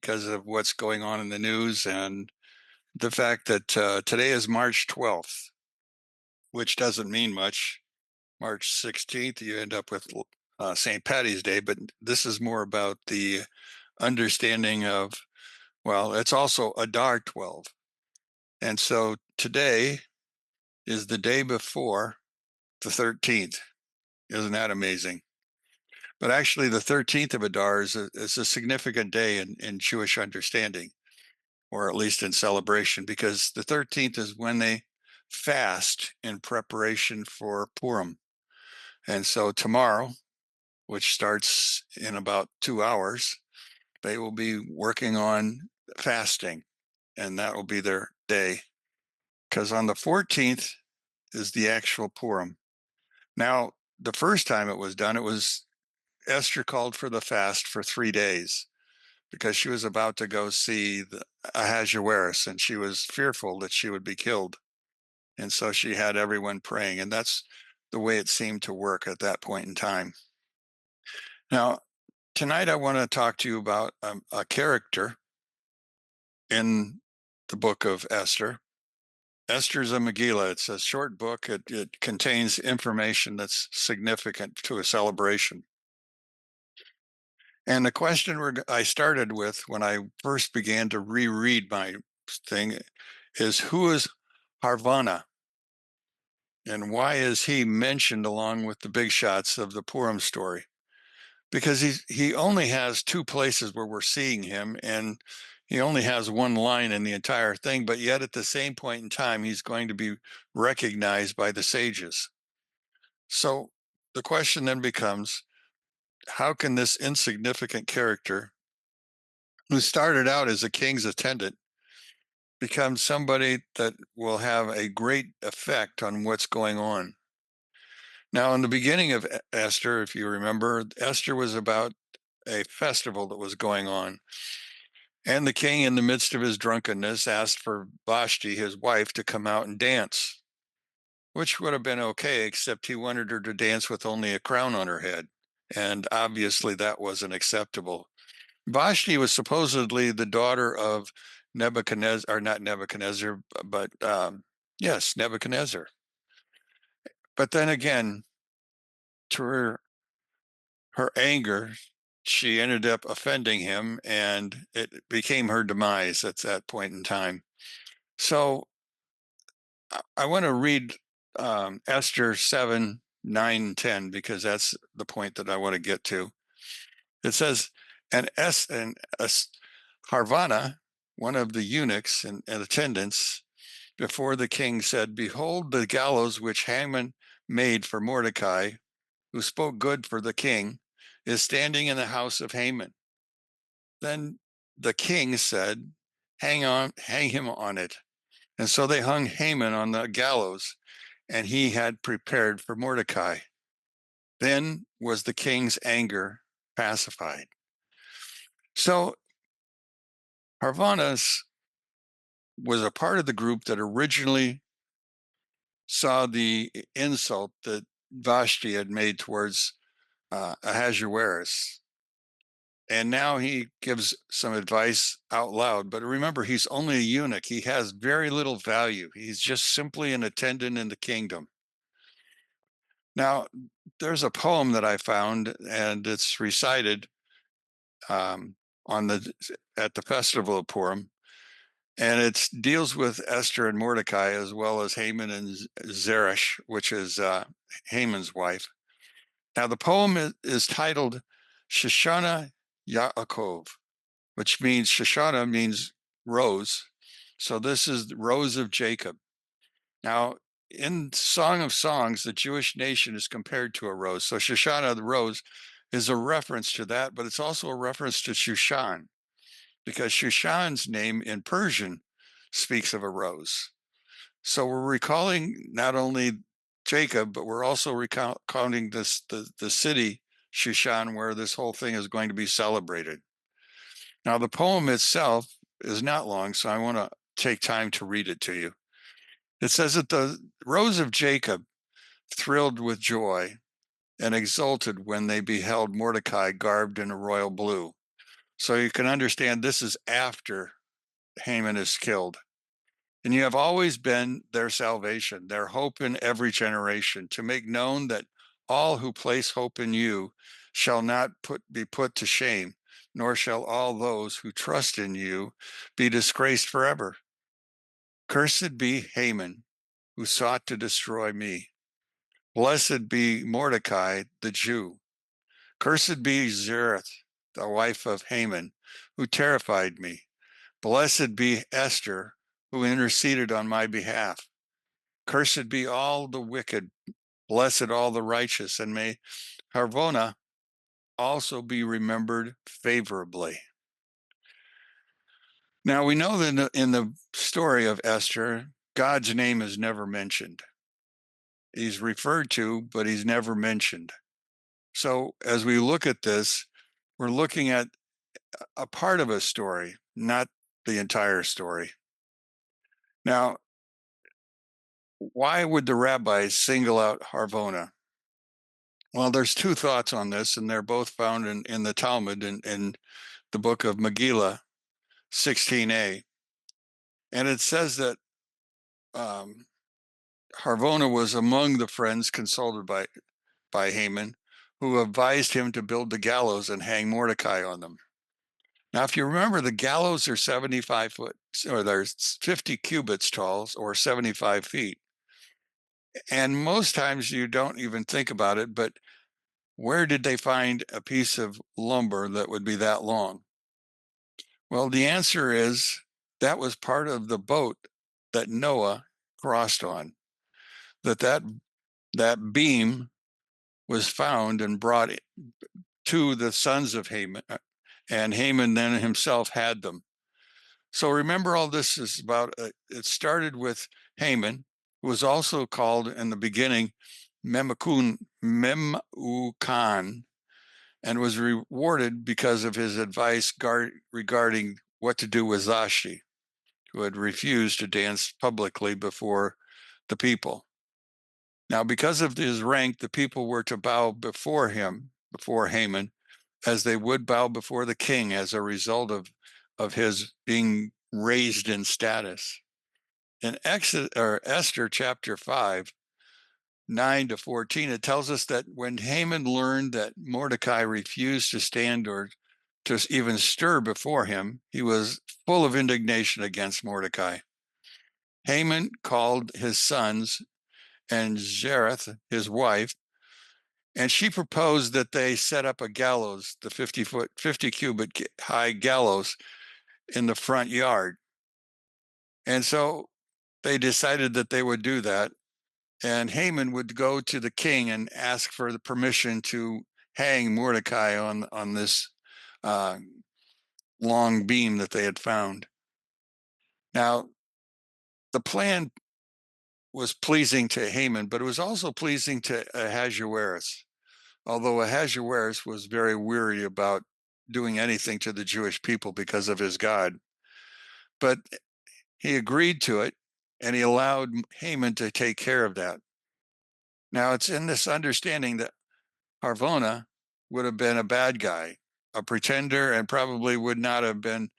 because of what's going on in the news and the fact that today is March 12th, which doesn't mean much. March 16th, you end up with St. Patty's Day, but this is more about the understanding of, well, it's also Adar 12. And so today is the day before the 13th. Isn't that amazing? But actually, the 13th of Adar is a significant day in Jewish understanding, or at least in celebration, because the 13th is when they fast in preparation for Purim. And so tomorrow, which starts in about 2 hours, they will be working on fasting, and that will be their day. Because on the 14th is the actual Purim. Now, the first time it was done, it was Esther called for the fast for 3 days because she was about to go see the Ahasuerus, and she was fearful that she would be killed. And so she had everyone praying, and that's the way it seemed to work at that point in time. Now, tonight I want to talk to you about a character in the book of Esther. Esther's a Megillah. It's a short book. It contains information that's significant to a celebration. And the question I started with when I first began to reread my thing is, who is Charvonah? And why is he mentioned along with the big shots of the Purim story? Because he only has two places where we're seeing him, and he only has one line in the entire thing, but yet at the same point in time, he's going to be recognized by the sages. So the question then becomes, how can this insignificant character, who started out as a king's attendant, become somebody that will have a great effect on what's going on? Now, in the beginning of Esther, if you remember, Esther was about a festival that was going on. And the king, in the midst of his drunkenness, asked for Vashti, his wife, to come out and dance, which would have been okay, except he wanted her to dance with only a crown on her head. And obviously, that wasn't acceptable. Vashti was supposedly the daughter of Nebuchadnezzar, or not Nebuchadnezzar, but yes, Nebuchadnezzar. But then again, to her anger, she ended up offending him, and it became her demise at that point in time. So I want to read Esther 7, 9, 10, because that's the point that I want to get to. It says, and Harvana, one of the eunuchs and attendants before the king, said, "Behold, the gallows which Haman made for Mordecai, who spoke good for the king, is standing in the house of Haman." Then the king said, hang him on it. And so they hung Haman on the gallows, and he had prepared for Mordecai. Then was the king's anger pacified. So Harvanas was a part of the group that originally saw the insult that Vashti had made towards Ahasuerus. And now he gives some advice out loud. But remember, he's only a eunuch. He has very little value. He's just simply an attendant in the kingdom. Now, there's a poem that I found, and it's recited at the festival of Purim, and it deals with Esther and Mordecai, as well as Haman and Zeresh, which is Haman's wife. Now, the poem is titled Shoshana Yaakov, which means Shoshana means rose. So this is the rose of Jacob. Now, in Song of Songs, the Jewish nation is compared to a rose. So Shoshana, the rose, is a reference to that, but it's also a reference to Shushan, because Shushan's name in Persian speaks of a rose. So we're recalling not only Jacob, but we're also recounting the city Shushan, where this whole thing is going to be celebrated. Now, the poem itself is not long, so I want to take time to read it to you. It says that the rose of Jacob thrilled with joy and exulted when they beheld Mordecai garbed in a royal blue. So you can understand this is after Haman is killed. And you have always been their salvation, their hope in every generation, to make known that all who place hope in you shall not be put to shame, nor shall all those who trust in you be disgraced forever. Cursed be Haman, who sought to destroy me. Blessed be Mordecai, the Jew. Cursed be Zereth, the wife of Haman, who terrified me. Blessed be Esther, who interceded on my behalf. Cursed be all the wicked, blessed all the righteous, and may Charvonah also be remembered favorably. Now we know that in the story of Esther, God's name is never mentioned. He's referred to, but he's never mentioned. So as we look at this, we're looking at a part of a story, not the entire story. Now, why would the rabbis single out Charvonah? Well, there's two thoughts on this, and they're both found in the Talmud in the book of Megillah 16a. And it says that Charvonah was among the friends consulted by Haman, who advised him to build the gallows and hang Mordecai on them. Now, if you remember, the gallows are 75 foot, or they're 50 cubits tall, or 75 feet. And most times you don't even think about it, but where did they find a piece of lumber that would be that long? Well, the answer is that was part of the boat that Noah crossed on. That beam was found and brought to the sons of Haman, and Haman then himself had them. So remember, all this is about, it started with Haman, who was also called in the beginning Memucan, and was rewarded because of his advice regarding what to do with Vashti, who had refused to dance publicly before the people. Now, because of his rank, the people were to bow before him, before Haman, as they would bow before the king as a result of his being raised in status. In Esther chapter 5, 9 to 14, it tells us that when Haman learned that Mordecai refused to stand or to even stir before him, he was full of indignation against Mordecai. Haman called his sons and Zereth, his wife, and she proposed that they set up a gallows, the 50 cubit high gallows in the front yard. And so they decided that they would do that. And Haman would go to the king and ask for the permission to hang Mordecai on this long beam that they had found. Now, the plan was pleasing to Haman, but it was also pleasing to Ahasuerus, although Ahasuerus was very weary about doing anything to the Jewish people because of his God. But he agreed to it, and he allowed Haman to take care of that. Now, it's in this understanding that Charvonah would have been a bad guy, a pretender, and probably would not have been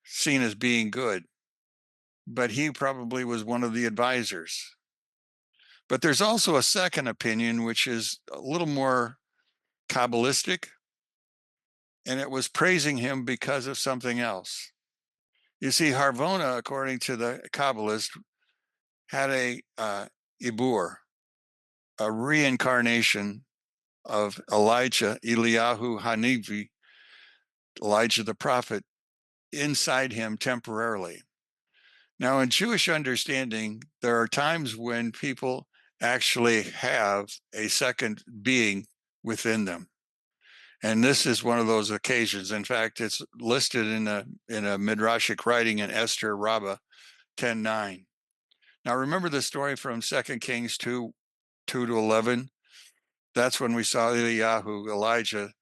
seen as being good. But he probably was one of the advisors. But there's also a second opinion, which is a little more Kabbalistic, and it was praising him because of something else. You see, Charvonah, according to the Kabbalists, had a Ibur, a reincarnation of Eliyahu Hanivi, Elijah the prophet, inside him temporarily. Now, in Jewish understanding, there are times when people actually have a second being within them. And this is one of those occasions. In fact, it's listed in a midrashic writing in Esther Rabbah 10:9. Now, remember the story from 2 Kings 2 to 11? That's when we saw Elijah,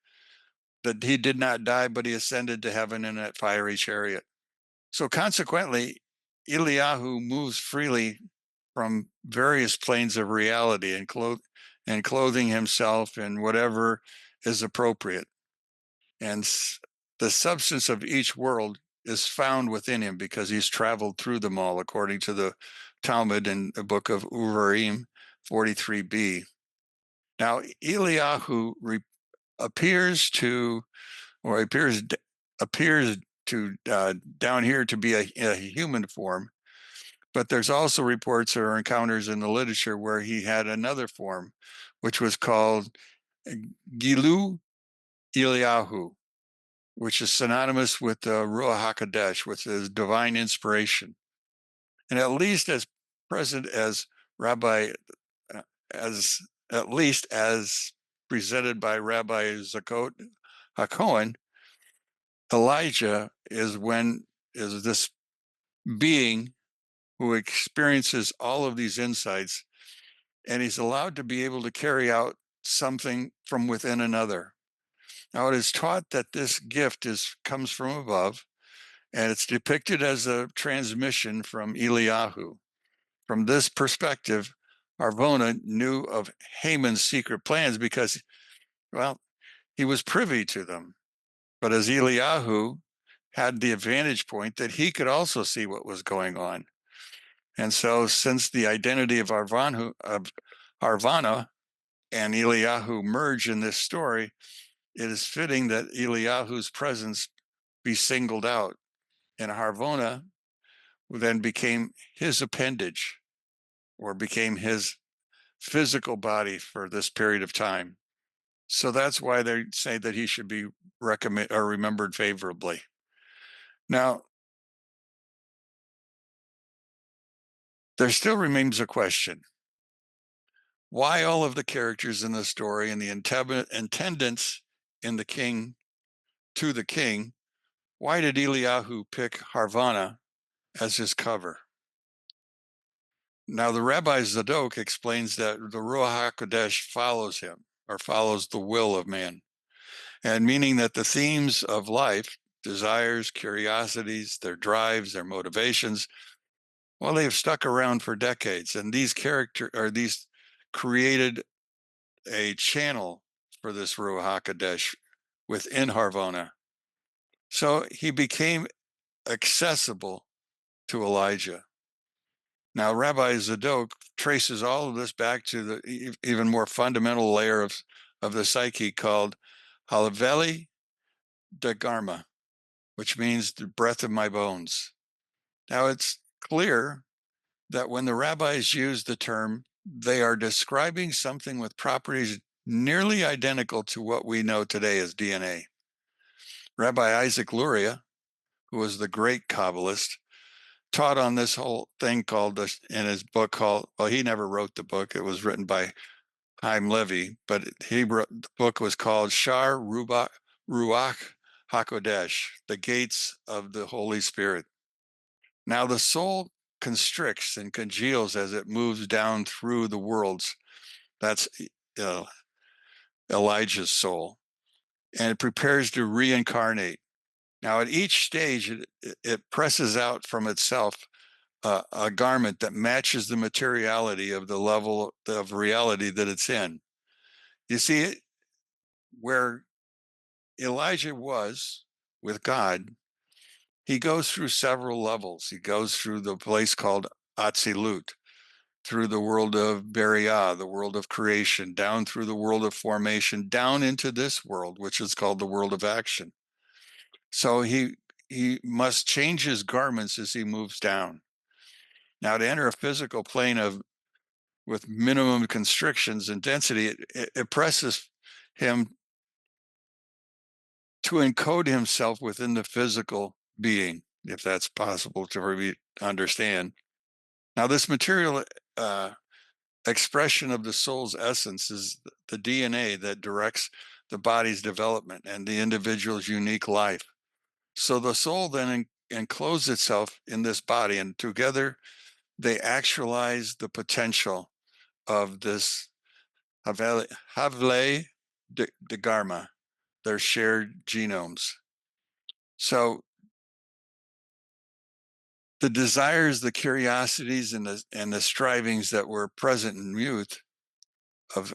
that he did not die, but he ascended to heaven in that fiery chariot. So consequently, Eliyahu moves freely from various planes of reality and clothing himself in whatever is appropriate. And the substance of each world is found within him because he's traveled through them all, according to the Talmud in the book of Urim 43b. Now, Eliyahu appears to, or appears to down here to be a human form, but there's also reports or encounters in the literature where he had another form, which was called Gilu Eliyahu, which is synonymous with the Ruach HaKodesh, which is divine inspiration. And at least as present as Rabbi, as at least as presented by Rabbi Zakot HaKohen, Elijah is this being who experiences all of these insights, and he's allowed to be able to carry out something from within another. Now, it is taught that this gift comes from above, and it's depicted as a transmission from Eliyahu. From this perspective, Charvonah knew of Haman's secret plans because, well, he was privy to them. But as Eliyahu had the advantage point that he could also see what was going on. And so, since the identity of Charvonah and Eliyahu merge in this story, it is fitting that Eliyahu's presence be singled out, and Charvonah then became his appendage, or became his physical body for this period of time. So that's why they say that he should be remembered favorably. Now, there still remains a question. Why all of the characters in the story and the attendants in the king to the king, why did Eliyahu pick Charvonah as his cover? Now, the Rabbi Zadok explains that the Ruach HaKodesh follows him, or follows the will of man, and meaning that the themes of life, desires, curiosities, their drives, their motivations, well, they've stuck around for decades, and these created a channel for this Ruach HaKodesh within Charvonah. So he became accessible to Elijah. Now, Rabbi Zadok traces all of this back to the even more fundamental layer of the psyche called Halaveli Dagarma, which means the breath of my bones. Now, it's clear that when the rabbis use the term, they are describing something with properties nearly identical to what we know today as DNA. Rabbi Isaac Luria, who was the great Kabbalist, taught on this whole thing in his book called, well, he never wrote the book. It was written by Chaim Levy, but the book was called Shar Ruach HaKodesh, the Gates of the Holy Spirit. Now the soul constricts and congeals as it moves down through the worlds. That's Elijah's soul. And it prepares to reincarnate. Now, at each stage, it presses out from itself a garment that matches the materiality of the level of reality that it's in. You see, where Elijah was with God, he goes through several levels. He goes through the place called Atzilut, through the world of Beriah, the world of creation, down through the world of formation, down into this world, which is called the world of action. So he must change his garments as he moves down. Now, to enter a physical plane with minimum constrictions and density, it presses him to encode himself within the physical being, if that's possible to understand. Now, this material expression of the soul's essence is the DNA that directs the body's development and the individual's unique life. So the soul then encloses itself in this body, and together they actualize the potential of this Havle de Garma, their shared genomes. So the desires, the curiosities, and the strivings that were present in youth of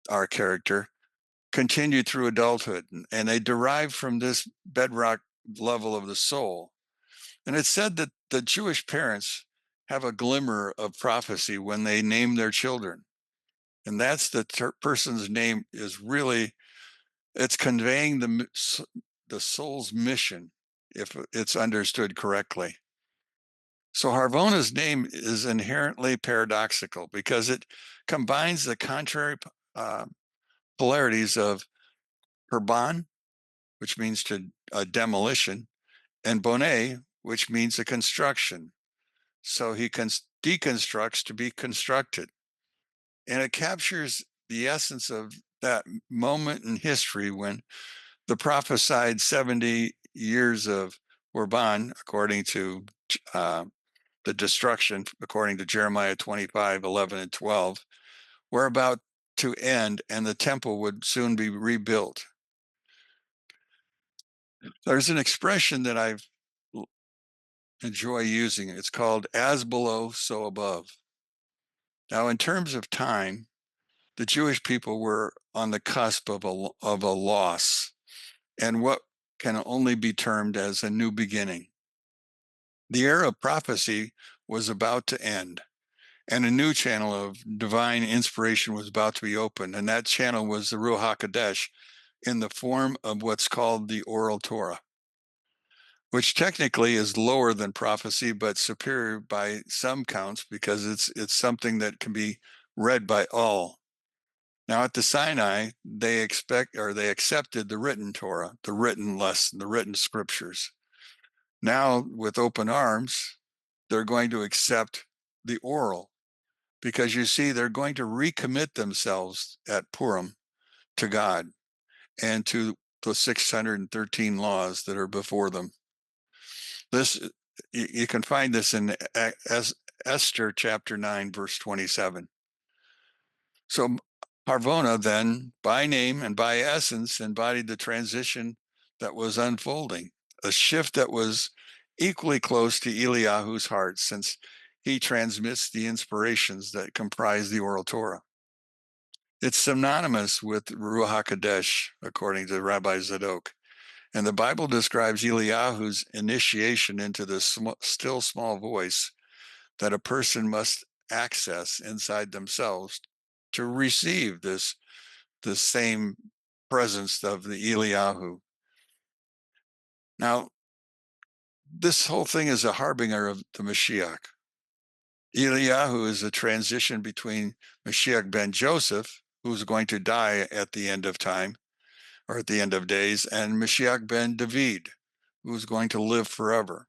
our character continued through adulthood, and they derive from this bedrock level of the soul. And it's said that the Jewish parents have a glimmer of prophecy when they name their children. And that's the person's name is really, it's conveying the soul's mission, if it's understood correctly. So Harvonah's name is inherently paradoxical because it combines the contrary polarities of Herban, which means to demolition, and Bonnet, which means a construction. So he deconstructs to be constructed. And it captures the essence of that moment in history when the prophesied 70 years of Urban, according to the destruction, according to Jeremiah 25, 11, and 12, were about to end, and the temple would soon be rebuilt. There's an expression that I enjoy using. It's called as below, so above. Now, in terms of time, the Jewish people were on the cusp of a loss and what can only be termed as a new beginning. The era of prophecy was about to end, and a new channel of divine inspiration was about to be opened, and that channel was the Ruach HaKodesh in the form of what's called the Oral Torah, which technically is lower than prophecy, but superior by some counts because it's something that can be read by all. Now at the Sinai, they accepted the written Torah, the written lesson, the written scriptures. Now with open arms, they're going to accept the oral, because you see, they're going to recommit themselves at Purim to God and to the 613 laws that are before them. This, you can find this in Esther chapter 9, verse 27. So Harvonah then, by name and by essence, embodied the transition that was unfolding, a shift that was equally close to Eliyahu's heart, since he transmits the inspirations that comprise the Oral Torah. It's synonymous with Ruach HaKodesh, according to Rabbi Zadok. And the Bible describes Eliyahu's initiation into the still small voice that a person must access inside themselves to receive the same presence of the Eliyahu. Now, this whole thing is a harbinger of the Mashiach. Eliyahu is a transition between Mashiach ben Joseph, who's going to die at the end of time, or at the end of days, and Mashiach ben David, who's going to live forever.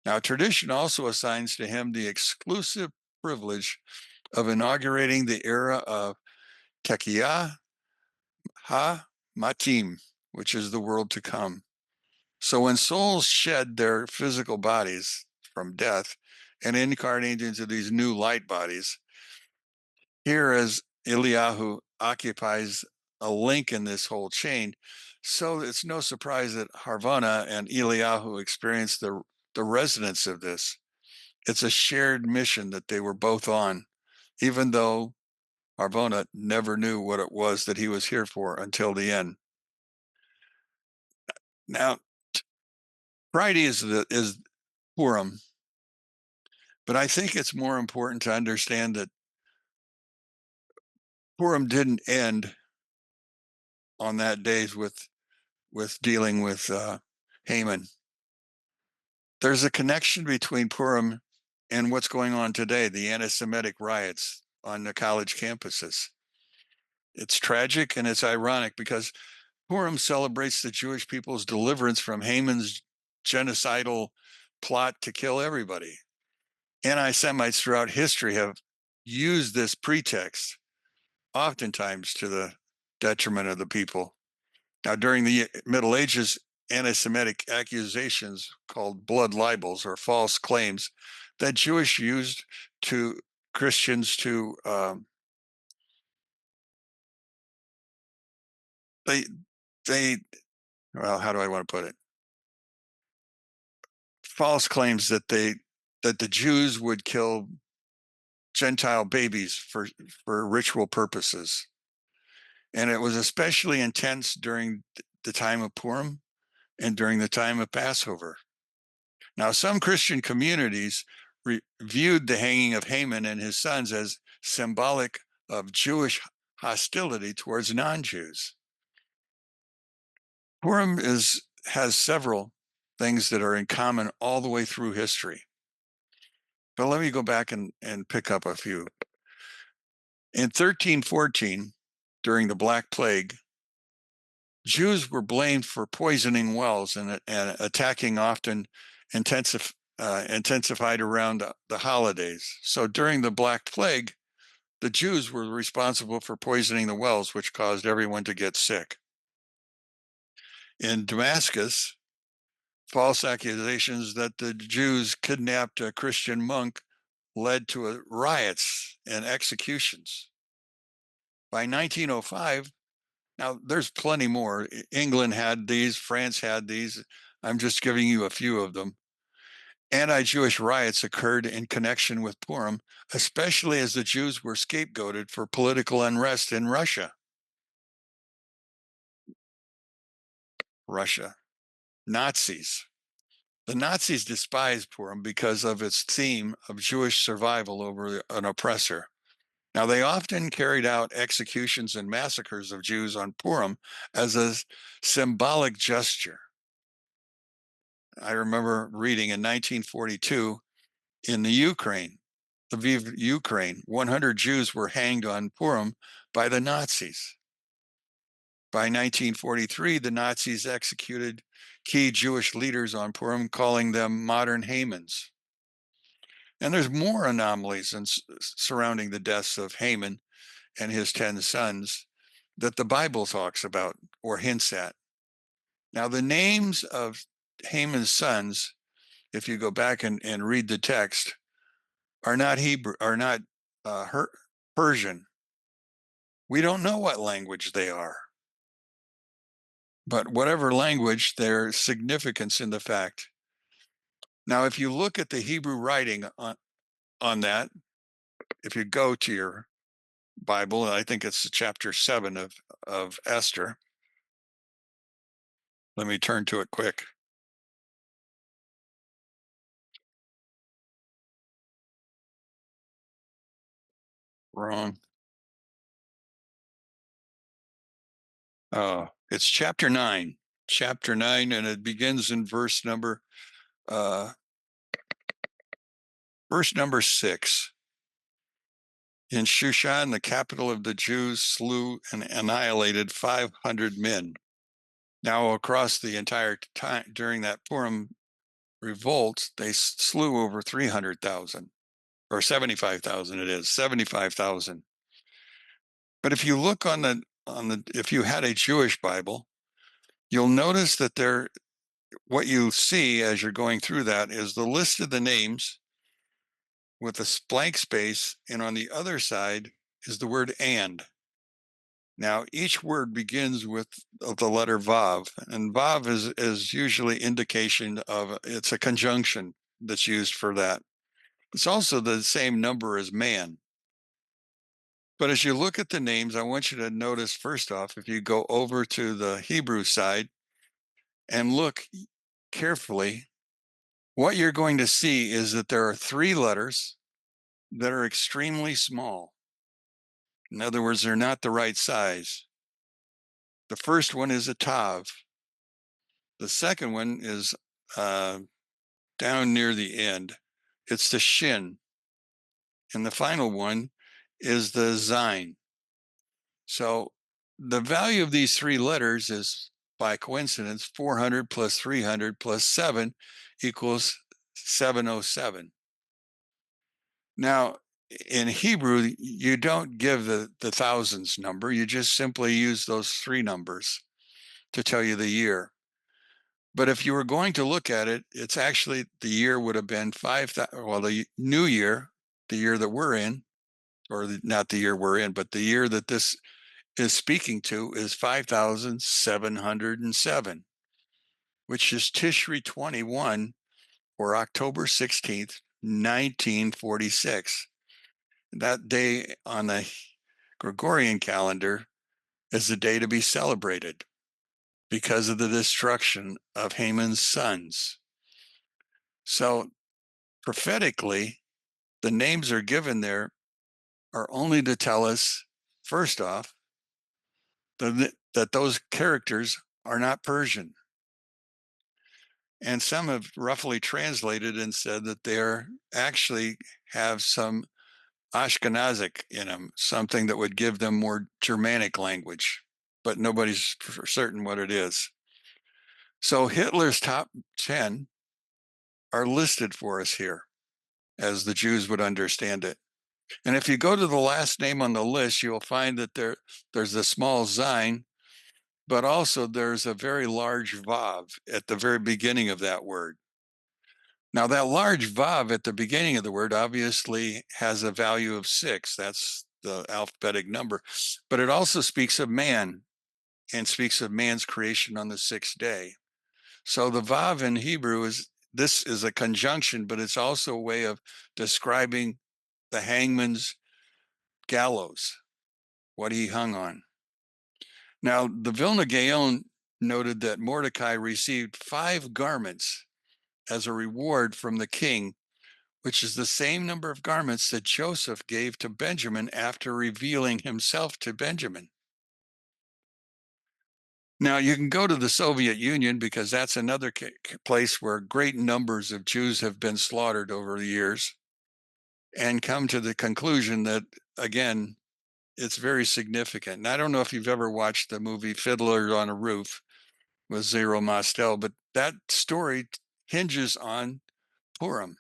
Now, tradition also assigns to him the exclusive privilege of inaugurating the era of Tekiyah Ha-Matim, which is the world to come. So when souls shed their physical bodies from death and incarnate into these new light bodies, here as Eliyahu occupies a link in this whole chain, so it's no surprise that Harvonah and Eliyahu experienced the resonance of this. It's a shared mission that they were both on, even though Harvonah never knew what it was that he was here for until the end. Now, Friday is Purim, but I think it's more important to understand that Purim didn't end on that days with dealing with Haman. There's a connection between Purim and what's going on today, the anti-Semitic riots on the college campuses. It's tragic and it's ironic because Purim celebrates the Jewish people's deliverance from Haman's genocidal plot to kill everybody. Anti-Semites throughout history have used this pretext, oftentimes to the detriment of the people. Now, during the Middle Ages, anti-Semitic accusations called blood libels or false claims that Jewish used to Christians to well, how do I want to put it? False claims that the Jews would kill Gentile babies for ritual purposes. And it was especially intense during the time of Purim and during the time of Passover. Now, some Christian communities viewed the hanging of Haman and his sons as symbolic of Jewish hostility towards non-Jews. Purim has several things that are in common all the way through history. But let me go back and pick up a few. In 1314, during the Black Plague, Jews were blamed for poisoning wells and attacking often intensified around the holidays. So during the Black Plague, the Jews were responsible for poisoning the wells, which caused everyone to get sick. In Damascus, false accusations that the Jews kidnapped a Christian monk led to riots and executions. By 1905, now there's plenty more. England had these, France had these. I'm just giving you a few of them. Anti-Jewish riots occurred in connection with Purim, especially as the Jews were scapegoated for political unrest in Russia. Nazis. The Nazis despised Purim because of its theme of Jewish survival over an oppressor. Now, they often carried out executions and massacres of Jews on Purim as a symbolic gesture. I remember reading in 1942 in the Ukraine, Lviv, Ukraine, 100 Jews were hanged on Purim by the Nazis. By 1943, the Nazis executed key Jewish leaders on Purim, calling them modern Hamans. And there's more anomalies surrounding the deaths of Haman and his 10 sons that the Bible talks about or hints at. Now, the names of Haman's sons, if you go back and read the text, are not Hebrew, are not Persian. We don't know what language they are. But whatever language, there's significance in the fact. Now, if you look at the Hebrew writing on that, if you go to your Bible, I think it's chapter 7 of Esther. Let me turn to it quick. Wrong. It's chapter 9. Chapter 9, and it begins in verse number 6. In Shushan, the capital of the Jews, slew and annihilated 500 men. Now, across the entire time during that Purim revolt, they slew over 300,000, or 75,000. It is 75,000. But if you look if you had a Jewish Bible, you'll notice that what you see as you're going through that is the list of the names with a blank space, and on the other side is the word and. Now, each word begins with the letter Vav, and Vav is usually indication of, it's a conjunction that's used for that. It's also the same number as man. But as you look at the names, I want you to notice, first off, if you go over to the Hebrew side and look carefully, what you're going to see is that there are 3 letters that are extremely small. In other words, they're not the right size. The first one is a Tav. The second one is down near the end. It's the Shin. And the final one is the Zain. So the value of these 3 letters is, by coincidence, 400 plus 300 plus 7 equals 707. Now, in Hebrew, you don't give the thousands number. You just simply use those 3 numbers to tell you the year. But if you were going to look at it, it's actually, the year would have been 5,000. Well, the new year, the year that we're in, or not the year we're in, but the year that this is speaking to is 5,707, which is Tishri 21, or October 16th, 1946. That day on the Gregorian calendar is a day to be celebrated because of the destruction of Haman's sons. So prophetically, the names are given there are only to tell us, first off, that those characters are not Persian. And some have roughly translated and said that they're actually have some Ashkenazic in them, something that would give them more Germanic language, but nobody's for certain what it is. So Hitler's top 10 are listed for us here, as the Jews would understand it. And if you go to the last name on the list, you'll find that there's a small Zayin, but also there's a very large Vav at the very beginning of that word. Now, that large Vav at the beginning of the word obviously has a value of 6. That's the alphabetic number. But it also speaks of man and speaks of man's creation on the 6th day. So the Vav in Hebrew this is a conjunction, but it's also a way of describing the hangman's gallows, what he hung on. Now, the Vilna Gaon noted that Mordecai received 5 garments as a reward from the king, which is the same number of garments that Joseph gave to Benjamin after revealing himself to Benjamin. Now, you can go to the Soviet Union because that's another place where great numbers of Jews have been slaughtered over the years, and come to the conclusion that, again, it's very significant. And I don't know if you've ever watched the movie Fiddler on a Roof with Zero Mostel, but that story hinges on Purim.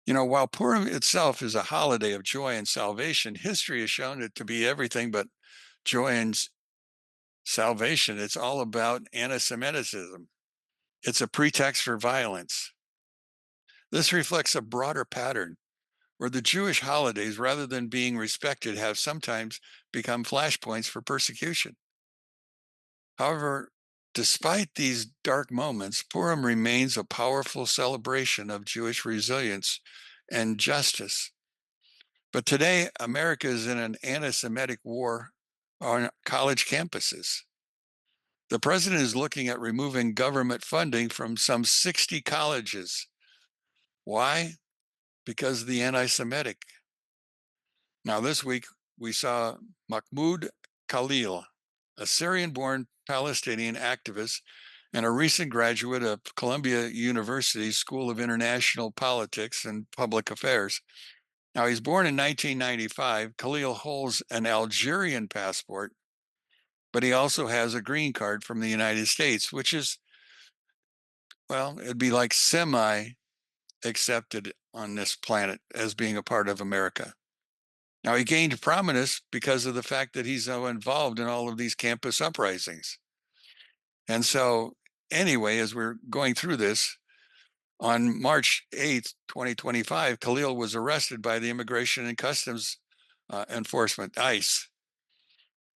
You know, while Purim itself is a holiday of joy and salvation, history has shown it to be everything but joy and salvation. It's all about anti-Semitism. It's a pretext for violence. This reflects a broader pattern where the Jewish holidays, rather than being respected, have sometimes become flashpoints for persecution. However, despite these dark moments, Purim remains a powerful celebration of Jewish resilience and justice. But today, America is in an anti-Semitic war on college campuses. The president is looking at removing government funding from some 60 colleges. Why? Because of the anti-Semitic. Now, this week, we saw Mahmoud Khalil, a Syrian-born Palestinian activist and a recent graduate of Columbia University's School of International Politics and Public Affairs. Now, he's born in 1995. Khalil holds an Algerian passport, but he also has a green card from the United States, which is, well, it'd be like semi-accepted on this planet as being a part of America. Now, he gained prominence because of the fact that he's so involved in all of these campus uprisings. And so, anyway, as we're going through this, on March 8th, 2025, Khalil was arrested by the Immigration and Customs Enforcement, ICE.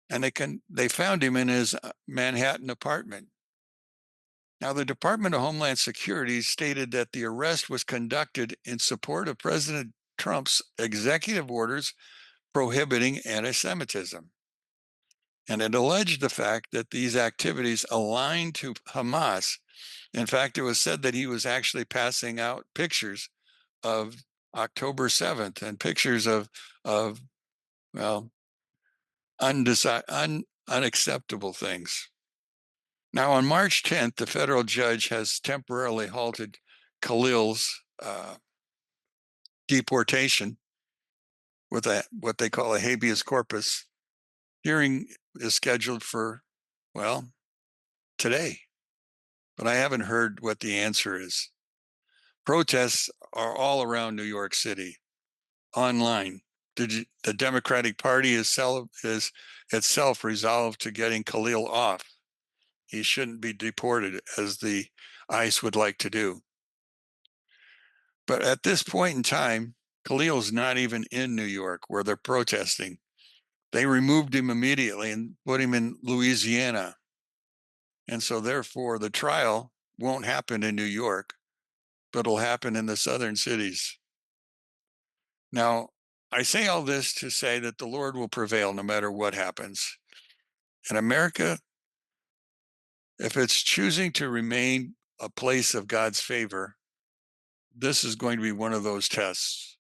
And they found him in his Manhattan apartment. Now, the Department of Homeland Security stated that the arrest was conducted in support of President Trump's executive orders prohibiting anti-Semitism. And it alleged the fact that these activities aligned to Hamas. In fact, it was said that he was actually passing out pictures of October 7th and pictures of well, unacceptable things. Now, on March 10th, the federal judge has temporarily halted Khalil's deportation with what they call a habeas corpus. Hearing is scheduled for, well, today, but I haven't heard what the answer is. Protests are all around New York City, online. The Democratic Party is itself resolved to getting Khalil off. He shouldn't be deported, as the ICE would like to do. But at this point in time, Khalil's not even in New York where they're protesting. They removed him immediately and put him in Louisiana. And so therefore, the trial won't happen in New York, but it'll happen in the southern cities. Now, I say all this to say that the Lord will prevail no matter what happens. And America, if it's choosing to remain a place of God's favor, this is going to be one of those tests.